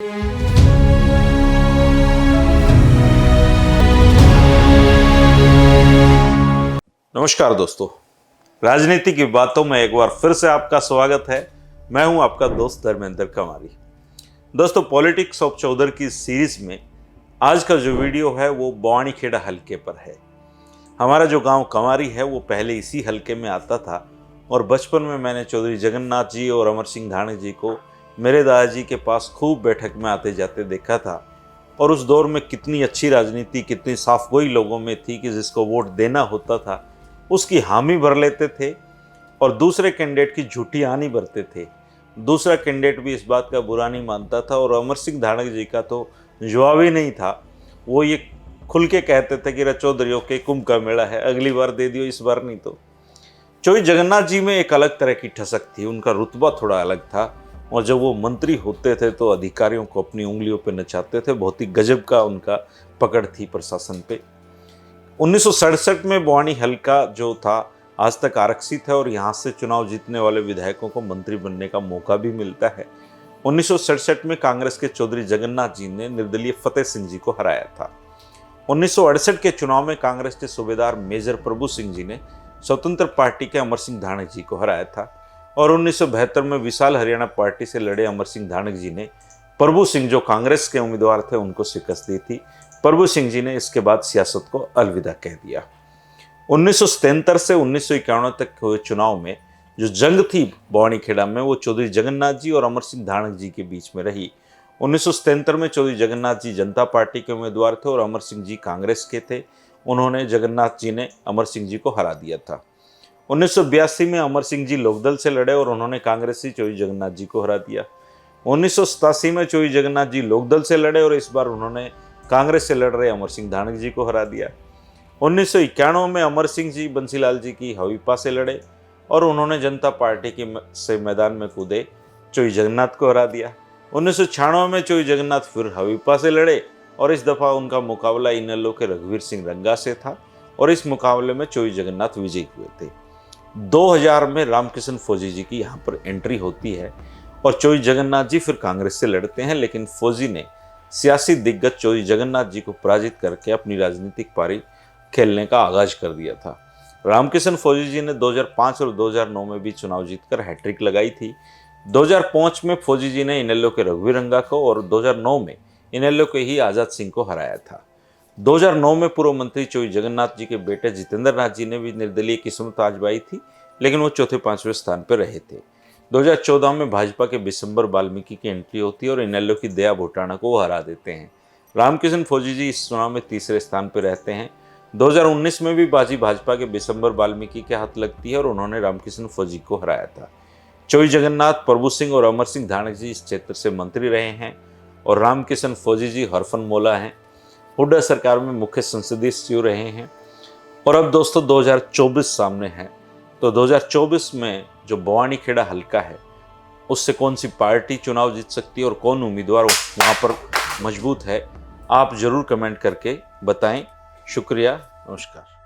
नमस्कार दोस्तों, राजनीति की बातों में एक बार फिर से आपका स्वागत है। मैं हूं आपका दोस्त धर्मेंद्र कमारी। दोस्तों, पॉलिटिक्स ऑफ चौधर की सीरीज में आज का जो वीडियो है वो बवानीखेड़ा हलके पर है। हमारा जो गांव कमारी है वो पहले इसी हलके में आता था और बचपन में मैंने चौधरी जगन्नाथ जी और अमर सिंह धानक जी को मेरे दादाजी के पास खूब बैठक में आते जाते देखा था। और उस दौर में कितनी अच्छी राजनीति, कितनी साफगोई लोगों में थी कि जिसको वोट देना होता था उसकी हामी भर लेते थे और दूसरे कैंडिडेट की झूठी हानि भरते थे। दूसरा कैंडिडेट भी इस बात का बुरा नहीं मानता था और अमर सिंह धानक जी का तो जवाब ही नहीं था। वो ये खुल के कहते थे कि चौधरियों के कुंभ का मेला है, अगली बार दे दियो, इस बार नहीं। तो चौधरी जगन्नाथ जी में एक अलग तरह की ठसक थी, उनका रुतबा थोड़ा अलग था और जब वो मंत्री होते थे तो अधिकारियों को अपनी उंगलियों पर नचाते थे। बहुत ही गजब का उनका पकड़ थी प्रशासन पे। 1967 में बवानी हल्का जो था आज तक आरक्षित है और यहाँ से चुनाव जीतने वाले विधायकों को मंत्री बनने का मौका भी मिलता है। 1967 में कांग्रेस के चौधरी जगन्नाथ जी ने निर्दलीय फतेह सिंह जी को हराया था। 1968 के चुनाव में कांग्रेस के सूबेदार मेजर प्रभु सिंह जी ने स्वतंत्र पार्टी के अमर सिंह धानक जी को हराया था और 1972 में विशाल हरियाणा पार्टी से लड़े अमर सिंह धानक जी ने प्रभु सिंह, जो कांग्रेस के उम्मीदवार थे, उनको शिकस्त दी थी। प्रभु सिंह जी ने इसके बाद सियासत को अलविदा कह दिया। 1977 से 1951 तक हुए चुनाव में जो जंग थी बवानीखेड़ा में वो चौधरी जगन्नाथ जी और अमर सिंह धानक जी के बीच में रही। 1977 में चौधरी जगन्नाथ जी जनता पार्टी के उम्मीदवार थे और अमर सिंह जी कांग्रेस के थे। उन्होंने जगन्नाथ जी ने अमर सिंह जी को हरा दिया था। 1982 में अमर सिंह जी लोकदल से लड़े और उन्होंने कांग्रेसी चौधरी जगन्नाथ जी को हरा दिया। 1987 में चौधरी जगन्नाथ जी लोकदल से लड़े और इस बार उन्होंने कांग्रेस से लड़ रहे अमर सिंह धानक जी को हरा दिया। 1991 में अमर सिंह जी बंसीलाल जी की हवीपा से लड़े और उन्होंने जनता पार्टी के से मैदान में कूदे चौधरी जगन्नाथ को हरा दिया। 1996 में चौधरी जगन्नाथ फिर हवीपा से लड़े और इस दफा उनका मुकाबला इनेलो के रघुवीर सिंह रंगा से था और इस मुकाबले में चौधरी जगन्नाथ विजयी हुए थे। 2000 में रामकिशन फौजी जी की यहाँ पर एंट्री होती है और चौधरी जगन्नाथ जी फिर कांग्रेस से लड़ते हैं, लेकिन फौजी ने सियासी दिग्गज चौधरी जगन्नाथ जी को पराजित करके अपनी राजनीतिक पारी खेलने का आगाज कर दिया था। रामकिशन फौजी जी ने 2005 और 2009 में भी चुनाव जीतकर हैट्रिक लगाई थी। 2005 में फौजी जी ने इनेलो के रघुवीर रंगा को और 2009 में इनेलो के ही आज़ाद सिंह को हराया था। 2009 में पूर्व मंत्री चौधरी जगन्नाथ जी के बेटे जितेंद्र नाथ जी ने भी निर्दलीय किस्मत आजमाई थी, लेकिन वो चौथे पांचवें स्थान पर रहे थे। 2014 में भाजपा के बिशंबर वाल्मीकि की एंट्री होती है और इनेलो की दया भोटाना को वो हरा देते हैं। रामकिशन फौजी जी इस चुनाव में तीसरे स्थान पर रहते हैं। 2019 में भी बाजी भाजपा के बिशंबर वाल्मीकि के हाथ लगती है और उन्होंने रामकिशन फौजी को हराया था। चौधरी जगन्नाथ, प्रभु सिंह और अमर सिंह धानक जी इस क्षेत्र से मंत्री रहे हैं और रामकिशन फौजी जी हरफन मौला हैं। हुड्डा सरकार में मुख्य संसदीय सचिव रहे हैं। और अब दोस्तों 2024 सामने है, तो 2024 में जो बवानीखेड़ा हल्का है उससे कौन सी पार्टी चुनाव जीत सकती है और कौन उम्मीदवार वहाँ पर मजबूत है, आप जरूर कमेंट करके बताएं। शुक्रिया, नमस्कार।